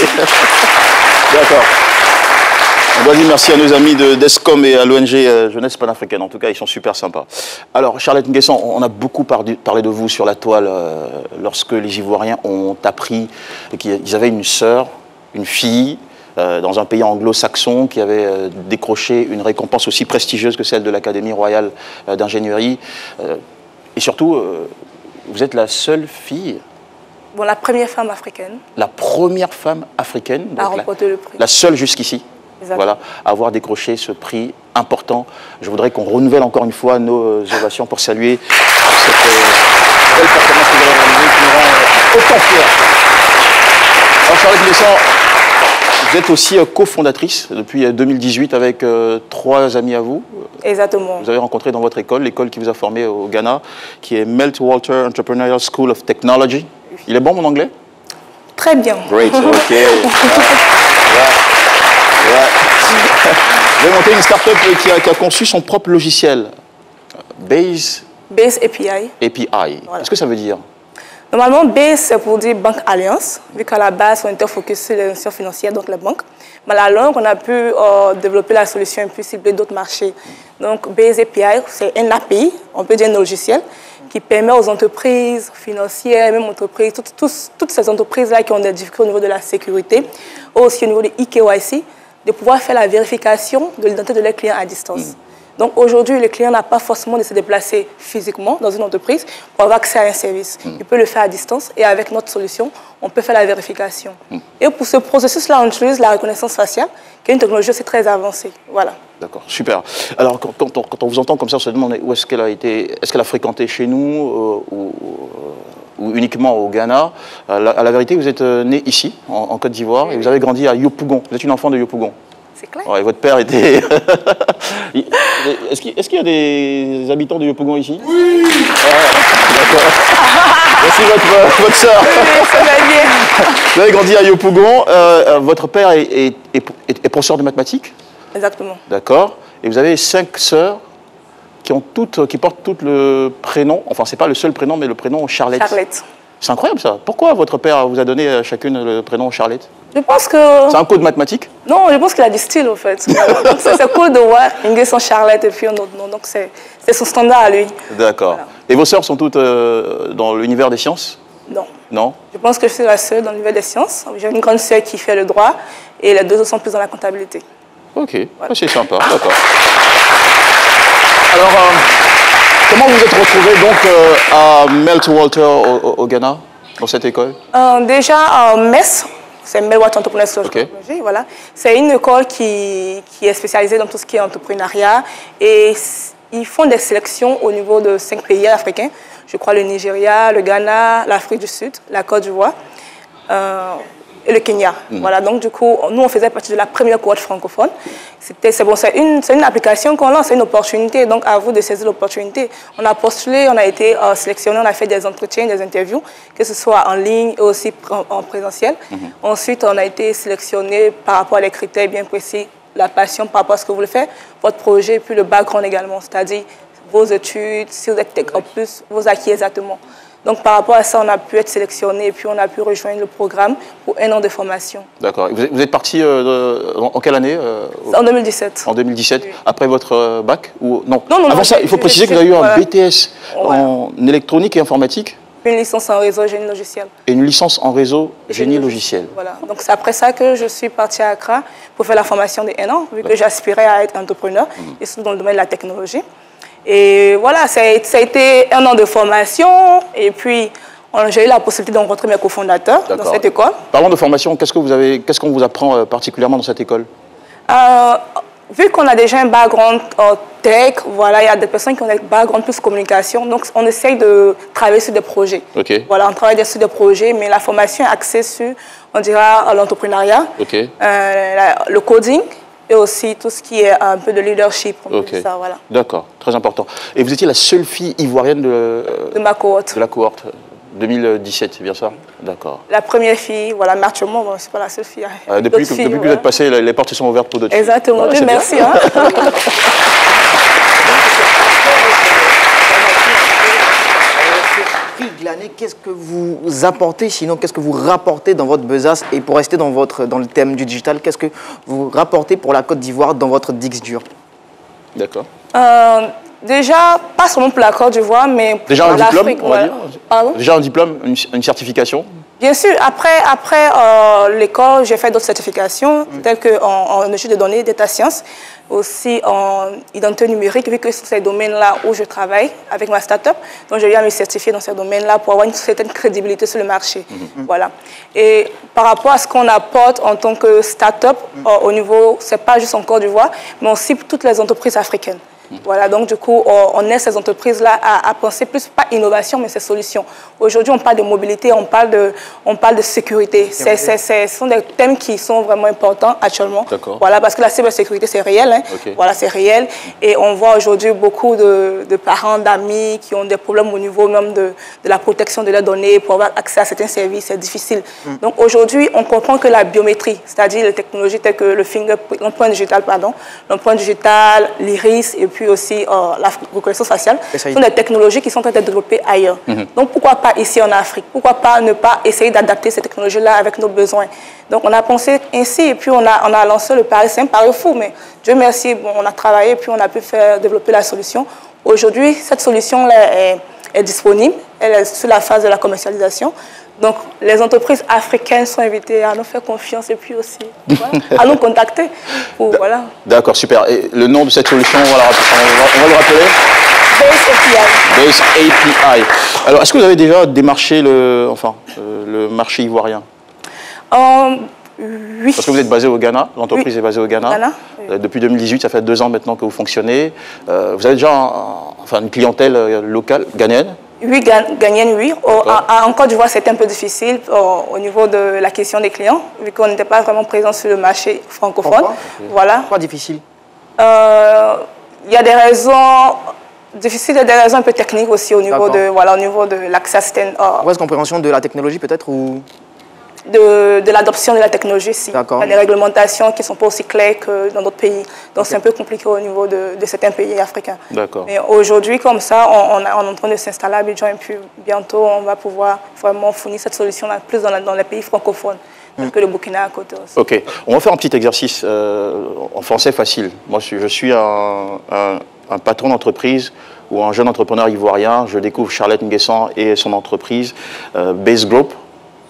D'accord. On doit dire merci à nos amis de DESCOM et à l'ONG Jeunesse Panafricaine. En tout cas, ils sont super sympas. Alors, Charlotte Nguessan, on a beaucoup parlé de vous sur la toile lorsque les Ivoiriens ont appris qu'ils avaient une sœur, une fille, dans un pays anglo-saxon qui avait décroché une récompense aussi prestigieuse que celle de l'Académie royale d'ingénierie. Et surtout, vous êtes la seule fille... Bon, la première femme africaine. La première femme africaine. À remporter le prix. La seule jusqu'ici. Voilà, à avoir décroché ce prix important. Je voudrais qu'on renouvelle encore une fois nos ovations pour saluer cette belle performance que vous avez réalisée qui nous rend autant fiers. Alors Charlotte Nguessan, vous êtes aussi cofondatrice depuis 2018 avec 3 amis à vous. Exactement. Vous avez rencontré dans votre école, l'école qui vous a formé au Ghana, qui est Meltwater Entrepreneurial School of Technology. Il est bon mon anglais? Très bien. Great, ok. Vous avez monté une start-up qui a conçu son propre logiciel, Base API. Voilà. Qu'est-ce que ça veut dire? Normalement, Base, c'est pour dire Banque Alliance, vu qu'à la base, on était focus sur les institutions financières, donc les banques. Mais à la longue, on a pu développer la solution et puis cibler d'autres marchés. Donc, Base API, c'est un API, on peut dire un logiciel, qui permet aux entreprises financières, même entreprises, toutes ces entreprises-là qui ont des difficultés au niveau de la sécurité, aussi au niveau de eKYC, de pouvoir faire la vérification de l'identité de leurs clients à distance. Donc aujourd'hui, le client n'a pas forcément de se déplacer physiquement dans une entreprise pour avoir accès à un service. Il peut le faire à distance et avec notre solution, on peut faire la vérification. Et pour ce processus-là, on utilise la reconnaissance faciale, qui est une technologie aussi très avancée. Voilà. D'accord, super. Alors quand on vous entend comme ça, on se demande où est-ce qu'elle a été, est-ce qu'elle a fréquenté chez nous ou uniquement au Ghana. À la vérité, vous êtes né ici, en Côte d'Ivoire, et vous avez grandi à Yopougon. Vous êtes une enfant de Yopougon. C'est clair. Ouais, votre père était... Est-ce qu'il y a des habitants de Yopougon ici? Oui. D'accord. Voici votre sœur. Oui, ça va bien. Vous avez grandi à Yopougon. Votre père est professeur de mathématiques? Exactement. D'accord. Et vous avez 5 sœurs qui portent toutes le prénom, enfin c'est pas le seul prénom, mais le prénom Charlotte. Charlotte. C'est incroyable ça. Pourquoi votre père vous a donné chacune le prénom Charlotte? Je pense que... C'est un code mathématique? Non, je pense qu'il a du style en fait. Donc c'est cool de voir Nguessan Charlotte et puis un autre nom. Donc c'est son standard à lui. D'accord. Voilà. Et vos sœurs sont toutes dans l'univers des sciences? Non. Non? Je pense que je suis la seule dans l'univers des sciences. J'ai une grande sœur qui fait le droit et les 2 autres sont plus dans la comptabilité. Ok, voilà. C'est sympa, d'accord. Alors, comment vous êtes retrouvé donc à Meltwater au Ghana, dans cette école? Déjà, MES, c'est Meltwater Entrepreneurial Technology, voilà. C'est une école qui est spécialisée dans tout ce qui est entrepreneuriat et ils font des sélections au niveau de 5 pays africains. Je crois le Nigeria, le Ghana, l'Afrique du Sud, la Côte d'Ivoire et le Kenya. Voilà, donc du coup, nous, on faisait partie de la première cohorte francophone. C'est bon, c'est une application qu'on lance, c'est une opportunité, donc à vous de saisir l'opportunité. On a postulé, on a été sélectionné, on a fait des entretiens, des interviews, que ce soit en ligne et aussi en présentiel. Ensuite, on a été sélectionné par rapport à des critères bien précis, la passion par rapport à ce que vous voulez faire, votre projet, et puis le background également, c'est-à-dire vos études, si vous êtes tech en plus, vos acquis exactement. Donc, par rapport à ça, on a pu être sélectionné et puis on a pu rejoindre le programme pour 1 an de formation. D'accord. Vous êtes parti en quelle année En 2017. En 2017, oui. Après votre bac ou... Non, avant ça, il faut préciser que vous avez eu un BTS en électronique et informatique. Une licence en réseau génie logiciel. Et une licence en réseau génie logiciel. Voilà. Donc, c'est après ça que je suis partie à Accra pour faire la formation de 1 an, vu que j'aspirais à être entrepreneur, et surtout dans le domaine de la technologie. Et voilà, ça a été 1 an de formation et puis j'ai eu la possibilité de rencontrer mes cofondateurs dans cette école. Parlons de formation, qu'est-ce qu'on vous apprend particulièrement dans cette école? Vu qu'on a déjà un background tech, voilà, il y a des personnes qui ont un background plus communication, donc on essaye de travailler sur des projets. Okay. Voilà, on travaille sur des projets, mais la formation est axée sur, on dira, l'entrepreneuriat, le coding, et aussi tout ce qui est un peu de leadership. Voilà. D'accord, très important. Et vous étiez la seule fille ivoirienne de ma cohorte. De la cohorte 2017, c'est bien ça? D'accord. La première fille, voilà, Marchement, bon, c'est pas la seule fille. Depuis que vous êtes passé, les portes se sont ouvertes pour d'autres filles. Exactement, voilà, merci. Hein. Prix de l'année qu'est-ce que vous apportez, sinon qu'est-ce que vous rapportez dans votre besace? Et pour rester dans le thème du digital, qu'est-ce que vous rapportez pour la Côte d'Ivoire dans votre Dixdur? D'accord. Déjà, pas seulement pour la Côte d'Ivoire, mais pour déjà un diplôme, on va dire. Pardon? Déjà un diplôme, une certification? Bien sûr, après l'école, j'ai fait d'autres certifications, telles qu'en études de données, data science, aussi en identité numérique, vu que c'est ces domaines-là où je travaille avec ma start-up. Donc, j'ai eu à me certifier dans ces domaines-là pour avoir une certaine crédibilité sur le marché. Voilà. Et par rapport à ce qu'on apporte en tant que start-up, au niveau, c'est pas juste en Côte d'Ivoire, mais aussi pour toutes les entreprises africaines. Voilà, donc du coup, on aide ces entreprises-là à penser plus, pas innovation, mais ces solutions. Aujourd'hui, on parle de mobilité, on parle de sécurité. Ce sont des thèmes qui sont vraiment importants actuellement. Voilà, parce que la cybersécurité, c'est réel. Hein. Voilà, c'est réel. Et on voit aujourd'hui beaucoup de parents, d'amis qui ont des problèmes au niveau même de la protection de leurs données pour avoir accès à certains services. C'est difficile. Donc aujourd'hui, on comprend que la biométrie, c'est-à-dire les technologies telles que l'empreinte digitale, l'empreinte digitale, l'iris, et puis aussi la reconnaissance faciale, sont des technologies qui sont en train d'être développées ailleurs. Donc pourquoi pas ici en Afrique? Pourquoi pas ne pas essayer d'adapter ces technologies-là avec nos besoins? Donc on a pensé ainsi et puis on a lancé le pari. C'est un pari fou, mais Dieu merci, bon, on a travaillé et puis on a pu développer la solution. Aujourd'hui, cette solution-là est disponible, elle est sur la phase de la commercialisation. Donc, les entreprises africaines sont invitées à nous faire confiance et puis aussi à nous contacter. Voilà. D'accord, super. Et le nom de cette solution, on va le rappeler? Base API. Alors, est-ce que vous avez déjà démarché le marché ivoirien? Oui. Parce que vous êtes basé au Ghana, l'entreprise est basée au Ghana. Depuis 2018, ça fait 2 ans maintenant que vous fonctionnez. Vous avez déjà une clientèle locale, ghanéenne? Oui, ghanéenne, oui. En Côte d'Ivoire, c'était un peu difficile au niveau de la question des clients, vu qu'on n'était pas vraiment présent sur le marché francophone. Pourquoi? Voilà. Pourquoi difficile? Il y a des raisons difficiles et des raisons un peu techniques aussi au niveau de l'accès à certaines... Mauvaise compréhension de la technologie peut-être ou... De l'adoption de la technologie, si. Il y a des réglementations qui ne sont pas aussi claires que dans d'autres pays. Donc c'est un peu compliqué au niveau de certains pays africains. Mais aujourd'hui, comme ça, on est en train de s'installer à Abidjan et puis bientôt, on va pouvoir vraiment fournir cette solution-là plus dans les pays francophones. Que le Burkina à côté aussi. Ok, on va faire un petit exercice en français facile. Moi, je suis un patron d'entreprise ou un jeune entrepreneur ivoirien. Je découvre Charlotte Nguessan et son entreprise Base Group.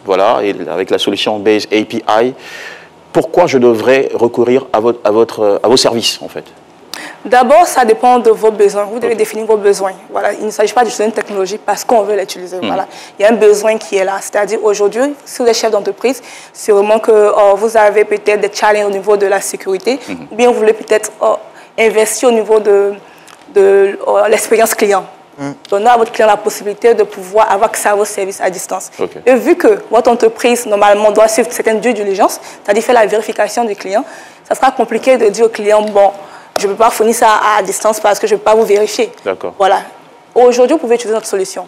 Voilà, et avec la solution Base API, pourquoi je devrais recourir à vos services, en fait? D'abord, ça dépend de vos besoins. Vous devez définir vos besoins. Voilà. Il ne s'agit pas d'utiliser une technologie parce qu'on veut l'utiliser. Voilà. Il y a un besoin qui est là. C'est-à-dire, aujourd'hui, si vous êtes chef d'entreprise, sûrement que vous avez peut-être des challenges au niveau de la sécurité, ou bien vous voulez peut-être investir au niveau de l'expérience client. Donner à votre client la possibilité de pouvoir avoir accès à vos services à distance. Et vu que votre entreprise, normalement, doit suivre certaines due diligence, c'est-à-dire faire la vérification du client, ça sera compliqué de dire au client, bon, je ne peux pas fournir ça à distance parce que je ne peux pas vous vérifier. Voilà. Aujourd'hui, vous pouvez utiliser notre solution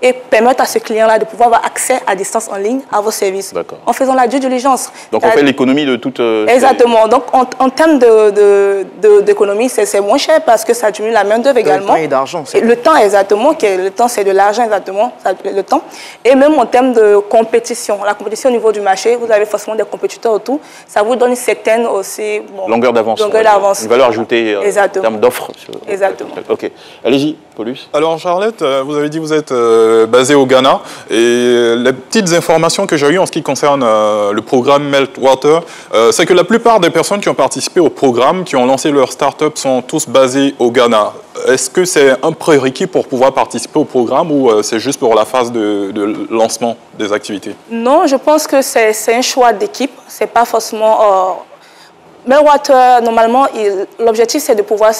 et permettre à ce client-là de pouvoir avoir accès à distance en ligne à vos services en faisant la due diligence. Donc on fait l'économie de toute... Exactement. Donc en termes d'économie, c'est moins cher parce que ça diminue la main-d'œuvre également. Le temps et d'argent. Le temps, exactement. Le temps, c'est de l'argent, exactement. Le temps. Et même en termes de compétition. La compétition au niveau du marché, vous avez forcément des compétiteurs autour. Ça vous donne une certaine aussi... longueur d'avance. Une valeur ajoutée en termes d'offres. Exactement. Ok. Allez-y, Paulus. Alors Charlotte, vous avez dit que vous êtes basé au Ghana et les petites informations que j'ai eues en ce qui concerne le programme Meltwater, c'est que la plupart des personnes qui ont participé au programme, qui ont lancé leur start-up, sont tous basées au Ghana. Est-ce que c'est un prérequis pour pouvoir participer au programme ou c'est juste pour la phase de lancement des activités? Non, je pense que c'est un choix d'équipe. C'est pas forcément... Meltwater, normalement, l'objectif, c'est de pouvoir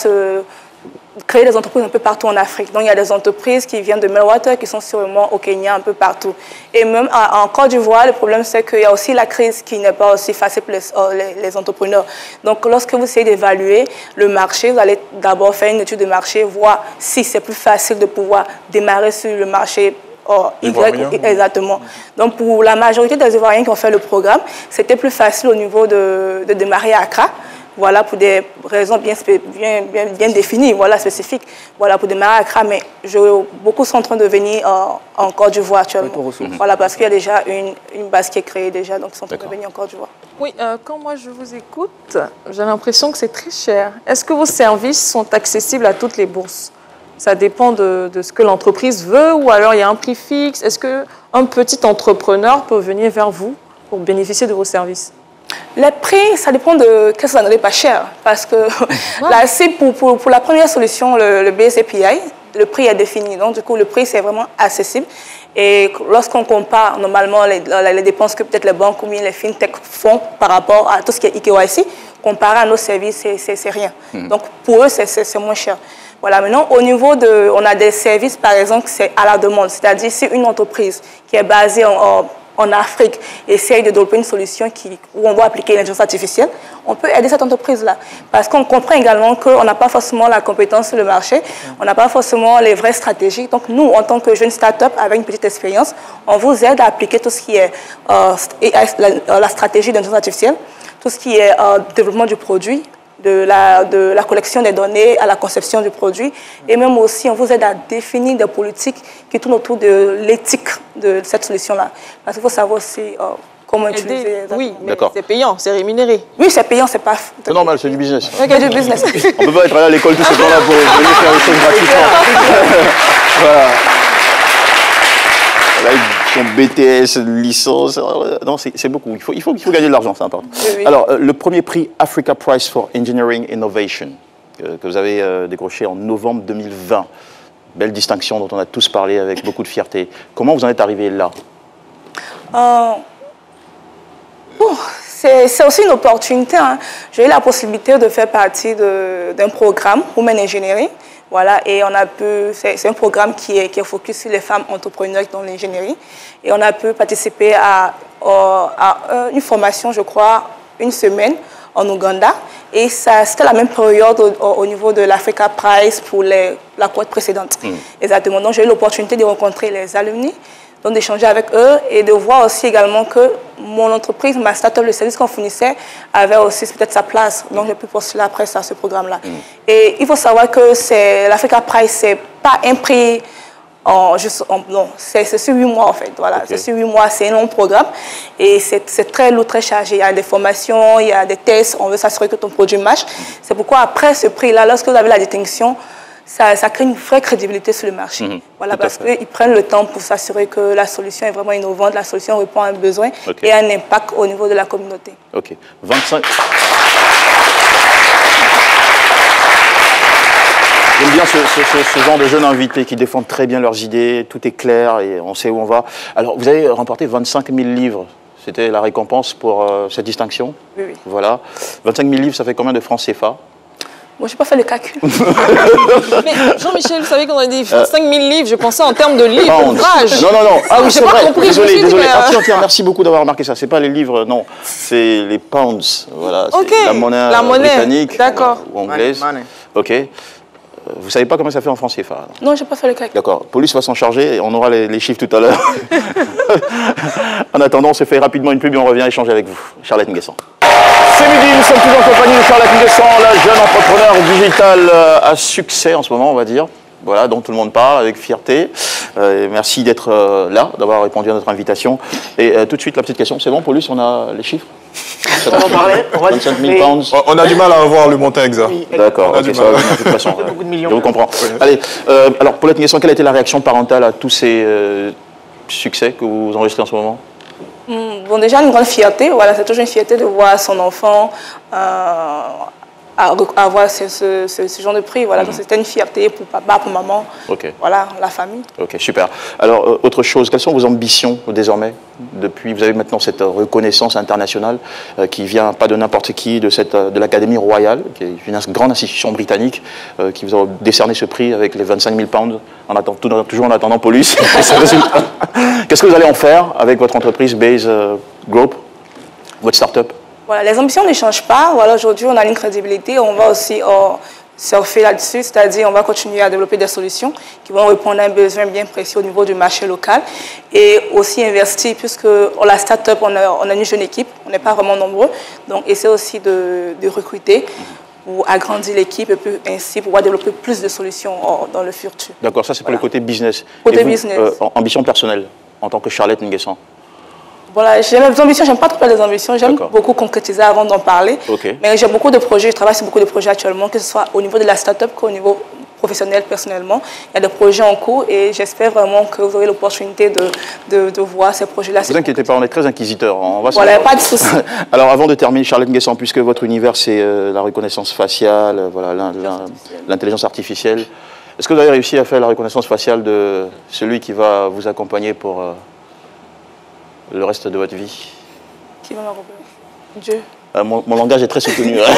créer des entreprises un peu partout en Afrique. Donc, il y a des entreprises qui viennent de Meltwater qui sont sûrement au Kenya, un peu partout. Et même en Côte d'Ivoire, le problème, c'est qu'il y a aussi la crise qui n'est pas aussi facile pour les entrepreneurs. Donc, lorsque vous essayez d'évaluer le marché, vous allez d'abord faire une étude de marché, voir si c'est plus facile de pouvoir démarrer sur le marché exactement. Donc, pour la majorité des Ivoiriens qui ont fait le programme, c'était plus facile au niveau de démarrer à Accra. voilà, pour des raisons bien définies, voilà, spécifiques, voilà, pour démarrer à Accra, mais beaucoup sont en train de venir en Côte d'Ivoire actuellement. Voilà, parce qu'il y a déjà une base qui est créée déjà, donc ils sont en train de venir en Côte d'Ivoire. Oui, quand moi je vous écoute, j'ai l'impression que c'est très cher. Est-ce que vos services sont accessibles à toutes les bourses? Ça dépend de ce que l'entreprise veut, ou alors il y a un prix fixe? Est-ce qu'un petit entrepreneur peut venir vers vous pour bénéficier de vos services? Les prix, ça dépend de qu'est-ce que ça n'en pas cher. Parce que là, c'est pour la première solution, le BSAPI, le prix est défini. Donc, du coup, le prix, c'est vraiment accessible. Et lorsqu'on compare normalement les dépenses que peut-être les banques ou bien les fintech font par rapport à tout ce qui est EKYC, comparé à nos services, c'est rien. Donc, pour eux, c'est moins cher. Voilà, maintenant, au niveau on a des services, par exemple, c'est à la demande. C'est-à-dire, si une entreprise qui est basée en Afrique essaye de développer une solution où on doit appliquer l'intelligence artificielle, on peut aider cette entreprise-là. Parce qu'on comprend également qu'on n'a pas forcément la compétence sur le marché, on n'a pas forcément les vraies stratégies. Donc nous, en tant que jeune start-up avec une petite expérience, on vous aide à appliquer tout ce qui est la stratégie d'intelligence artificielle, tout ce qui est développement du produit, de la collection des données à la conception du produit. Et même aussi, on vous aide à définir des politiques qui tournent autour de l'éthique de cette solution-là. Parce qu'il faut savoir aussi comment utiliser... Oui, mais c'est payant, c'est rémunéré. Oui, c'est payant, c'est pas... C'est normal, c'est du business. C'est du business. On ne peut pas être allé à l'école tout ce temps-là pour venir faire les choses gratuitement. Voilà. Là, son BTS, licence, non, c'est beaucoup. Il faut gagner de l'argent, c'est important. Oui. Alors, le premier prix Africa Prize for Engineering Innovation, que vous avez décroché en novembre 2020. Belle distinction dont on a tous parlé avec beaucoup de fierté. Comment vous en êtes arrivé là? C'est aussi une opportunité. Hein. J'ai eu la possibilité de faire partie d'un programme Women Engineering. Voilà, et c'est un programme qui est focus sur les femmes entrepreneurs dans l'ingénierie. Et on a pu participer à une formation, je crois, une semaine en Ouganda. Et c'était la même période au niveau de l'Africa Prize pour la cohorte précédente. Exactement. Donc j'ai eu l'opportunité de rencontrer les alumni, donc d'échanger avec eux et de voir aussi également que mon entreprise, ma start-up, le service qu'on fournissait, avait aussi peut-être sa place. Donc j'ai pu postuler après ça, ce programme-là. Et il faut savoir que l'Africa Prize, c'est pas un prix non, c'est sur 8 mois en fait. Voilà. Okay. C'est sur 8 mois, c'est un long programme et c'est très lourd, très chargé. Il y a des formations, il y a des tests, on veut s'assurer que ton produit marche. C'est pourquoi après ce prix-là, lorsque vous avez la distinction, ça crée une vraie crédibilité sur le marché. Voilà, parce qu'ils prennent le temps pour s'assurer que la solution est vraiment innovante, la solution répond à un besoin et a un impact au niveau de la communauté. Ok. 25... J'aime bien ce genre de jeunes invités qui défendent très bien leurs idées, tout est clair et on sait où on va. Alors, vous avez remporté 25 000 livres. C'était la récompense pour cette distinction? Oui, oui. Voilà. 25 000 livres, ça fait combien de francs CFA? Moi, je n'ai pas fait le calcul. Mais Jean-Michel, vous savez qu'on a dit 5 000 livres, je pensais en termes de livres, ouvrages. Non. Ah oui, c'est vrai. Compris, désolé. Tiens, merci beaucoup d'avoir remarqué ça. C'est pas les livres, non. C'est les pounds. Voilà. Ok. La monnaie britannique ou anglaise. Money. Ok. Vous ne savez pas comment ça fait en francs CFA? Non, je n'ai pas fait le calcul. D'accord. Police va s'en charger et on aura les chiffres tout à l'heure. En attendant, on se fait rapidement une pub et on revient échanger avec vous. Charlotte Nguessan. C'est midi, nous sommes toujours en compagnie de Charlotte Nguessan, la jeune entrepreneur digitale à succès en ce moment, on va dire. Voilà, dont tout le monde parle avec fierté. Merci d'être là, d'avoir répondu à notre invitation. Et tout de suite, la petite question. C'est bon, Paulus, on a les chiffres? On va en parler. 25 000 pounds. On a du mal à avoir le montant exact. Oui, d'accord, okay, ça va venir de toute façon. Beaucoup de millions. Je vous comprends. Oui. Allez, alors pour la question, quelle a été la réaction parentale à tous ces succès que vous enregistrez en ce moment? Bon, déjà une grande fierté. Voilà, c'est toujours une fierté de voir son enfant avoir ce genre de prix. Voilà, donc c'était une fierté pour papa, pour maman. Okay. Voilà, la famille. Ok, super. Alors, autre chose, quelles sont vos ambitions désormais? Depuis, vous avez maintenant cette reconnaissance internationale qui vient pas de n'importe qui, de l'Académie royale, qui est une grande institution britannique qui vous a décerné ce prix avec les 25 000 pounds, toujours en attendant Paulus. Qu'est-ce que vous allez en faire avec votre entreprise Base Group, votre start-up? Voilà, les ambitions ne changent pas. Voilà, aujourd'hui, on a une crédibilité. On va aussi surfer là-dessus, c'est-à-dire on va continuer à développer des solutions qui vont répondre à un besoin bien précis au niveau du marché local et aussi investir, puisque la start-up, on a une jeune équipe, on n'est pas vraiment nombreux, donc essayer aussi de recruter pour agrandir l'équipe et puis ainsi pouvoir développer plus de solutions dans le futur. D'accord, ça c'est pour le côté business. Côté vous, business. Ambition personnelle, en tant que Charlotte Nguessan? Voilà, j'ai mes ambitions, j'aime pas trop les ambitions, j'aime beaucoup concrétiser avant d'en parler. Mais j'ai beaucoup de projets, je travaille sur beaucoup de projets actuellement, que ce soit au niveau de la start-up qu'au niveau professionnel, personnellement. Il y a des projets en cours et j'espère vraiment que vous aurez l'opportunité de voir ces projets-là. Ne vous inquiétez pas, on est très inquisiteurs. Voilà, pas de souci. Alors avant de terminer, Charlotte Nguessan, puisque votre univers c'est la reconnaissance faciale, voilà, l'intelligence artificielle, est-ce que vous avez réussi à faire la reconnaissance faciale de celui qui va vous accompagner pour le reste de votre vie? Qui va m'accompagner? Dieu. Mon langage est très soutenu. D'accord.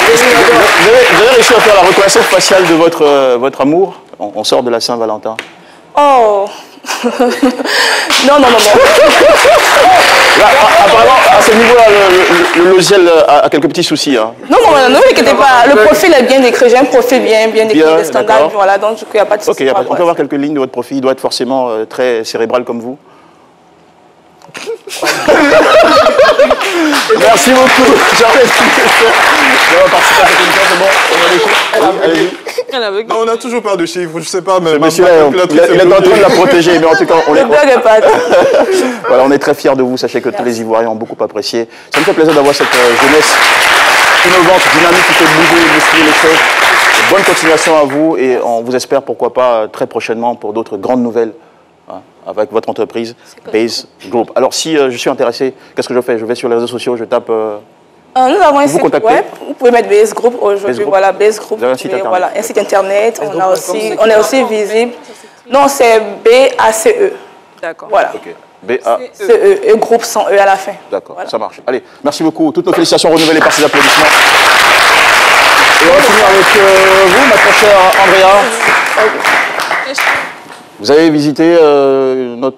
Vous avez réussi à faire la reconnaissance faciale de votre amour? On sort de la Saint-Valentin. Oh. Non. Là, apparemment, à ce niveau-là, le logiciel a quelques petits soucis. Hein. Non, ne vous inquiétez pas. Le profil est bien décrit. J'ai un profil bien décrit, des standards. Voilà, donc il n'y a pas de souci. On peut voir quelques lignes de votre profil. Il doit être forcément très cérébral comme vous. Merci beaucoup. Non, on a toujours peur de chiffres, je sais pas, mais monsieur il est en train de la protéger, mais en tout cas, on est très fiers de vous. Sachez que tous les Ivoiriens ont beaucoup apprécié. Ça me fait plaisir d'avoir cette jeunesse innovante, dynamique, qui fait bouger, bousculer les choses. Bonne continuation à vous et on vous espère, pourquoi pas, très prochainement pour d'autres grandes nouvelles avec votre entreprise, Base Group. Alors, si je suis intéressé, qu'est-ce que je fais? Je vais sur les réseaux sociaux, je tape... nous avons un site web, vous pouvez mettre Base Group aujourd'hui, voilà, Base Group, un site internet. Voilà, un site internet, on est aussi visible. Non, c'est BACE. D'accord. Voilà. Okay. BACE et groupe sans E à la fin. D'accord, voilà. Ça marche. Allez, merci beaucoup. Toutes nos félicitations renouvelées par ces applaudissements. Et on va finir avec vous, ma très chère Andrea. Vous avez visité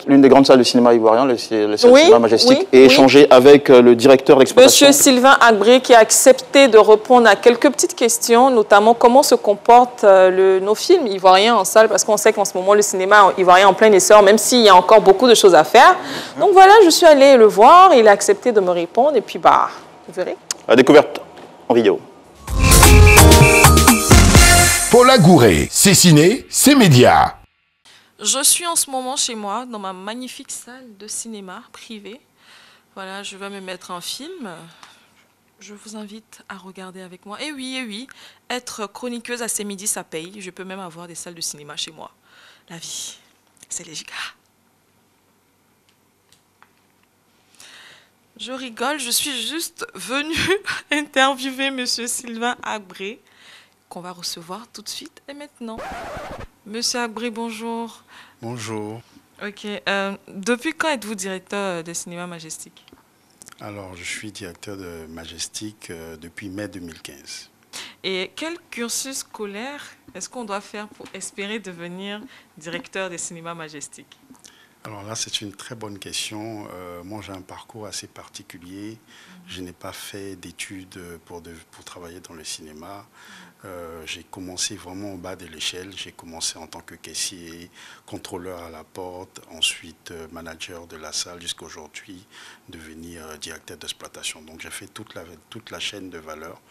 l'une des grandes salles de cinéma ivoirien, le cinéma Majestic, et échangé avec le directeur d'exploitation. Monsieur Sylvain Agbré, qui a accepté de répondre à quelques petites questions, notamment comment se comportent nos films ivoiriens en salle, parce qu'on sait qu'en ce moment, le cinéma ivoirien est en plein essor, même s'il y a encore beaucoup de choses à faire. Donc voilà, je suis allée le voir, il a accepté de me répondre, et puis bah, vous verrez. La découverte en vidéo. Paula Gouré, c'est ciné, c'est média. Je suis en ce moment chez moi, dans ma magnifique salle de cinéma privée. Voilà, je vais me mettre un film. Je vous invite à regarder avec moi. Et oui, être chroniqueuse à ces midis, ça paye. Je peux même avoir des salles de cinéma chez moi. La vie, c'est les gigas. Je rigole, je suis juste venue interviewer Monsieur Sylvain Agbré, qu'on va recevoir tout de suite et maintenant. Monsieur Agbré, bonjour. Bonjour. Ok. Depuis quand êtes-vous directeur de Cinéma Majestic? Alors, je suis directeur de Majestic depuis mai 2015. Et quel cursus scolaire est-ce qu'on doit faire pour espérer devenir directeur de Cinéma Majestic? Alors là, c'est une très bonne question. Moi, j'ai un parcours assez particulier. Je n'ai pas fait d'études pour travailler dans le cinéma. J'ai commencé vraiment au bas de l'échelle. J'ai commencé en tant que caissier, contrôleur à la porte, ensuite manager de la salle jusqu'à aujourd'hui, devenir directeur d'exploitation. Donc j'ai fait toute la chaîne de valeur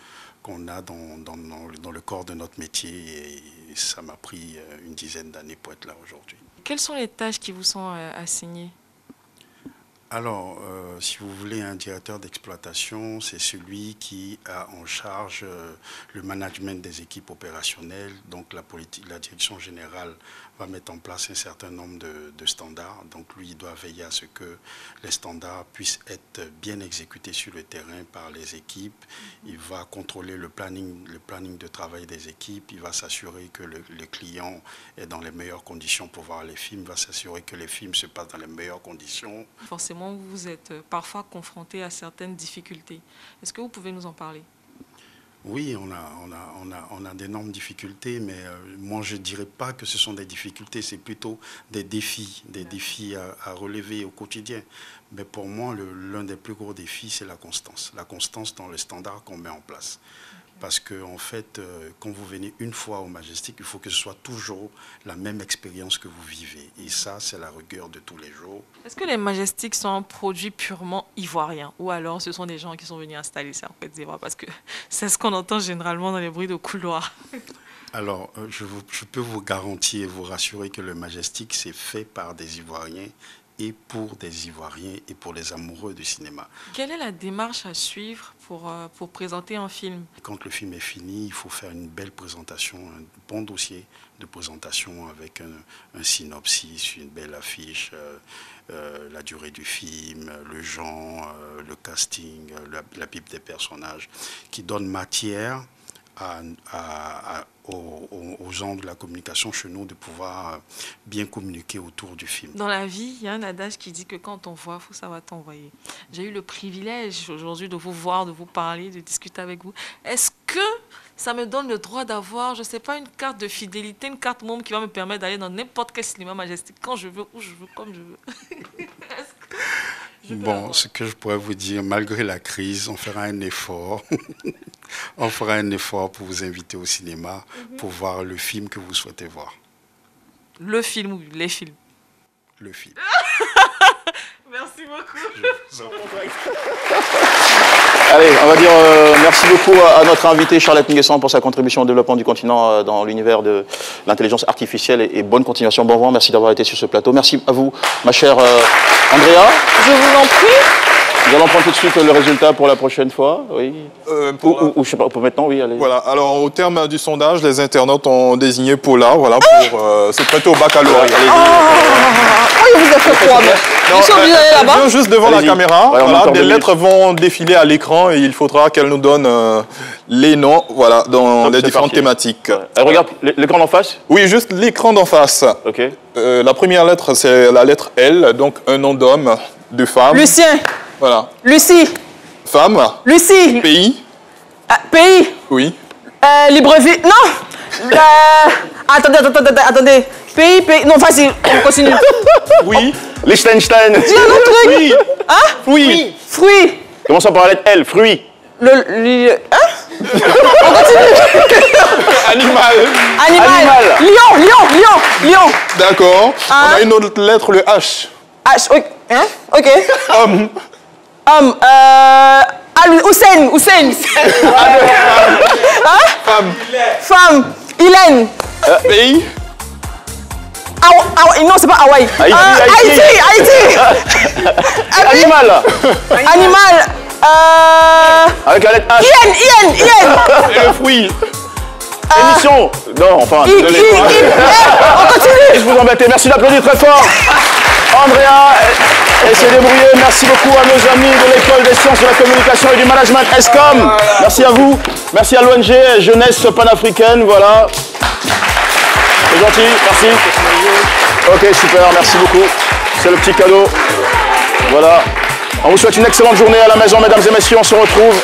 qu'on a dans le corps de notre métier et ça m'a pris une dizaine d'années pour être là aujourd'hui. Quelles sont les tâches qui vous sont assignées? Alors, si vous voulez, un directeur d'exploitation, c'est celui qui a en charge le management des équipes opérationnelles. Donc, la direction générale va mettre en place un certain nombre de standards. Donc, lui, il doit veiller à ce que les standards puissent être bien exécutés sur le terrain par les équipes. Il va contrôler le planning de travail des équipes. Il va s'assurer que le client est dans les meilleures conditions pour voir les films. Il va s'assurer que les films se passent dans les meilleures conditions. Forcément, vous êtes parfois confronté à certaines difficultés. Est-ce que vous pouvez nous en parler? Oui, on a d'énormes difficultés, mais moi je ne dirais pas que ce sont des difficultés, c'est plutôt des défis à relever au quotidien. Mais pour moi, l'un des plus gros défis, c'est la constance dans les standards qu'on met en place. Parce que, en fait, quand vous venez une fois au Majestic, il faut que ce soit toujours la même expérience que vous vivez. Et ça, c'est la rigueur de tous les jours. Est-ce que les Majestics sont un produit purement ivoirien? Ou alors ce sont des gens qui sont venus installer ça en Côte d'Ivoire? Parce que c'est ce qu'on entend généralement dans les bruits de couloir. Alors, je peux vous garantir et vous rassurer que le Majestic, c'est fait par des Ivoiriens et pour des Ivoiriens et pour les amoureux du cinéma. Quelle est la démarche à suivre pour présenter un film? Quand le film est fini, il faut faire une belle présentation, un bon dossier de présentation avec un synopsis, une belle affiche, la durée du film, le genre, le casting, la pipe des personnages, qui donne matière aux gens de la communication chez nous de pouvoir bien communiquer autour du film. Dans la vie, il y a un adage qui dit que quand on voit, il faut savoir t'envoyer. J'ai eu le privilège aujourd'hui de vous voir, de vous parler, de discuter avec vous. Est-ce que ça me donne le droit d'avoir, je ne sais pas, une carte de fidélité, une carte membre qui va me permettre d'aller dans n'importe quel cinéma Majestic quand je veux, où je veux, comme je veux? Bon, ce que je pourrais vous dire, malgré la crise, on fera un effort. On fera un effort pour vous inviter au cinéma, pour voir le film que vous souhaitez voir. Le film ou les films? Le film. Merci beaucoup. Allez, on va dire merci beaucoup à notre invitée Charlotte Nguessan pour sa contribution au développement du continent dans l'univers de l'intelligence artificielle et bonne continuation. Bon vent, merci d'avoir été sur ce plateau. Merci à vous, ma chère Andrea. Je vous en prie. Nous allons prendre tout de suite le résultat pour la prochaine fois, oui. Ou je sais pas, pour maintenant, oui, allez. Voilà, alors au terme du sondage, les internautes ont désigné Paula, voilà, pour se prêter au baccalauréat. Il vous a fait quoi, ils sont obligés d'aller là-bas. Juste devant la caméra, voilà, des lettres vont défiler à l'écran et il faudra qu'elle nous donne les noms, voilà, dans les différentes thématiques. Elle regarde l'écran d'en face? Oui, juste l'écran d'en face. Ok. La première lettre, c'est la lettre L, donc un nom d'homme, de femme. Lucien. Voilà. Lucie. Femme. Lucie. Pays. Pays. Oui. Libreville. Non. Attendez. Pays. Non, facile. On continue. Oui. Liechtenstein. Dis un autre truc. Oui. Hein? Fruit. Fruit. Commençons par la lettre L, fruit. Hein? On continue. Animal. Lion. D'accord. On a une autre lettre, le H. H, ok. Hein? Ok. Homme. Hussein. Hein? Femme. Hélène. Pays. Non, c'est pas Hawaï. Haïti. Animal. Avec la lettre H. Ien. Et le fruit. Émission. Non, enfin. On continue. Je vous embête. Merci d'applaudir très fort. Andrea, elle s'est débrouillée. Merci beaucoup à nos amis de l'École des sciences de la communication et du management ESCOM. Merci à vous. Merci à l'ONG Jeunesse panafricaine. Voilà. C'est gentil. Merci. Ok, super. Merci beaucoup. C'est le petit cadeau. Voilà. On vous souhaite une excellente journée à la maison, mesdames et messieurs. On se retrouve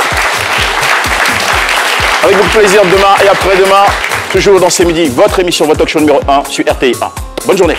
avec beaucoup de plaisir demain et après-demain. Toujours dans C'est Midi, votre émission, votre talk show numéro 1 sur RTI 1. Bonne journée.